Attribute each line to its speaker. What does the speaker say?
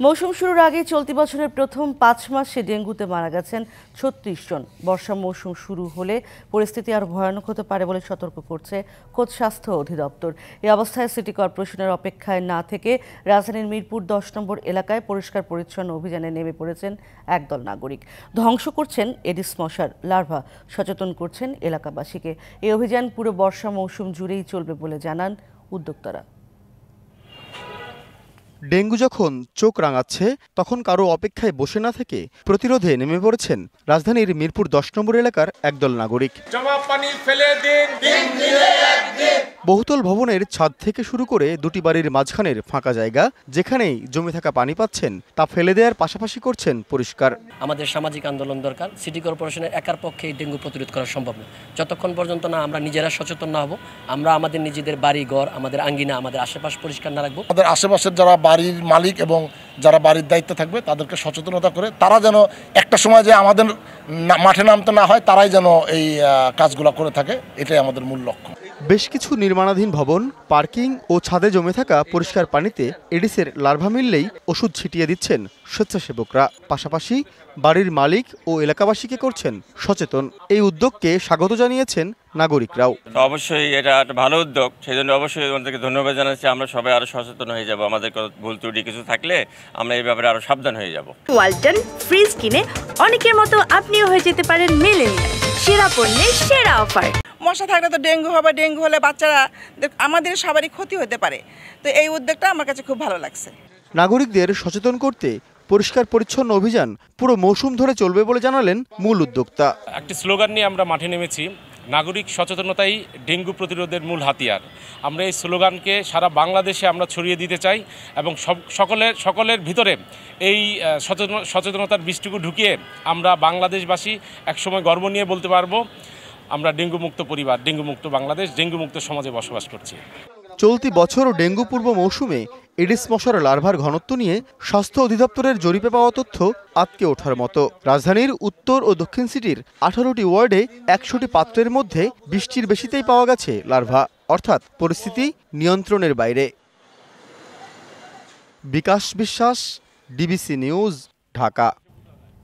Speaker 1: মৌসুম শুরুর আগে চলতি বছরের প্রথম ৫ মাসে ডেঙ্গুতে মারা গেছেন ৩৬ জন। বর্ষা মৌসুম শুরু হলে পরিস্থিতি আরও ভয়ানক হতে পারে বলে সতর্ক করছে খোদ স্বাস্থ্য অধিদপ্তর। এই অবস্থায় সিটি কর্পোরেশনের অপেক্ষায় না থেকে রাজধানীর মিরপুর ১০ নম্বর এলাকায় পরিষ্কার পরিচ্ছন্ন অভিযানে নেমে পড়েছেন একদল নাগরিক। ধ্বংস করছেন এডিস মশার লার্ভা, সচেতন করছেন এলাকাবাসীকে। এই অভিযান পুরো বর্ষা মৌসুম জুড়েই চলবে বলে জানান উদ্যোক্তারা।
Speaker 2: ডেঙ্গু যখন চোখ রাঙাচ্ছে তখন কারো অপেক্ষায় বসে না থেকে প্রতিরোধে নেমে পড়েছেন রাজধানীর মিরপুর ১০ নম্বর এলাকার একদল নাগরিক। বহুতল ভবনের ছাদ থেকে শুরু করে দুটি বাড়ির মাঝখানের ফাঁকা জায়গা যেখানেই জমে থাকা পানি পাচ্ছেন তা ফেলে দেওয়ার পাশাপাশি করছেন পরিষ্কার।
Speaker 3: আমাদের সামাজিক আন্দোলন দরকার। সিটি কর্পোরেশনের একার পক্ষে এই ডেঙ্গু প্রতিরোধ করা সম্ভব না। যতক্ষণ পর্যন্ত না আমরা নিজেরা সচেতন না হব, আমরা আমাদের নিজেদের বাড়ি ঘর, আমাদের আঙ্গিনা, আমাদের আশেপাশ পরিষ্কার না রাখবো,
Speaker 4: আমাদের আশেপাশের যারা বাড়ির মালিক এবং যারা বাড়ির দায়িত্বে থাকবে তাদেরকে সচেতনতা করে তারা যেন একটা সময় যে আমাদের মাঠে নামতে না হয়, তারাই যেন এই কাজগুলো করে থাকে, এটাই আমাদের মূল লক্ষ্য।
Speaker 2: বেশ কিছু নির্মাণাধীন ভবন, পার্কিং ও ছাদে জমে থাকা পরিষ্কার পানিতে এডিসের লার্ভা মিললেই ওষুধ ছিটিয়ে দিচ্ছেন স্বেচ্ছাসেবকরা। পাশাপাশি বাড়ির মালিক ও এলাকাবাসীকে করছেন সচেতন। এই উদ্যোগকে স্বাগত জানিয়েছেন নাগরিকরাও।
Speaker 5: অবশ্যই এটা একটা ভালো উদ্যোগ, সেই জন্য অবশ্যই ওনাদেরকে ধন্যবাদ জানাচ্ছি। আমরা সবাই আরো সচেতন হয়ে যাব, আমাদের ভুল ত্রুটি কিছু থাকলে আমরা এই ব্যাপারে আরো সাবধান হয়ে যাব।
Speaker 6: ওয়ালটন ফ্রিজ কিনে অনেকের মতো আপনিও হয়ে যেতে পারেন মিলেনিয়াল। সেরা পণ্যের সেরা অফার।
Speaker 7: মশা থাকলে তো ডেঙ্গু হবে, ডেঙ্গু হলে বাচ্চারা, আমাদের সবারই ক্ষতি হতে পারে। তো এই উদ্যোগটা আমার কাছে খুব ভালো লাগছে।
Speaker 2: নাগরিকদের সচেতন করতে পরিষ্কার পরিচ্ছন্ন অভিযান পুরো মৌসুম ধরে চলবে বলে জানালেন মূল উদ্যোক্তা।
Speaker 8: একটি স্লোগান নিয়ে আমরা মাঠে নেমেছি, নাগরিক সচেতনতাই ডেঙ্গু প্রতিরোধের মূল হাতিয়ার। আমরা এই স্লোগানকে সারা বাংলাদেশে আমরা ছড়িয়ে দিতে চাই এবং সকলের ভিতরে এই সচেতনতার বীজটুকু ঢুকিয়ে আমরা বাংলাদেশবাসী একসময় গর্ব নিয়ে বলতে পারবো আমরা ডেঙ্গু মুক্ত পরিবার, ডেঙ্গু মুক্ত বাংলাদেশ, ডেঙ্গু মুক্ত সমাজে বসবাস করছি।
Speaker 2: চলতি বছর ডেঙ্গু পূর্ব মৌসুমে এডিস মশার লার্ভার ঘনত্ব নিয়ে স্বাস্থ্য অধিদপ্তরের জরিপে পাওয়া তথ্য আঁতকে ওঠার মতো। রাজধানীর উত্তর ও দক্ষিণ সিটির ১৮টি ওয়ার্ডে ১০০টি পাত্রের মধ্যে ২০টির বেশিতেই পাওয়া গেছে লার্ভা, অর্থাৎ পরিস্থিতি নিয়ন্ত্রণের বাইরে। বিকাশ বিশ্বাস, ডিবিসি নিউজ, ঢাকা।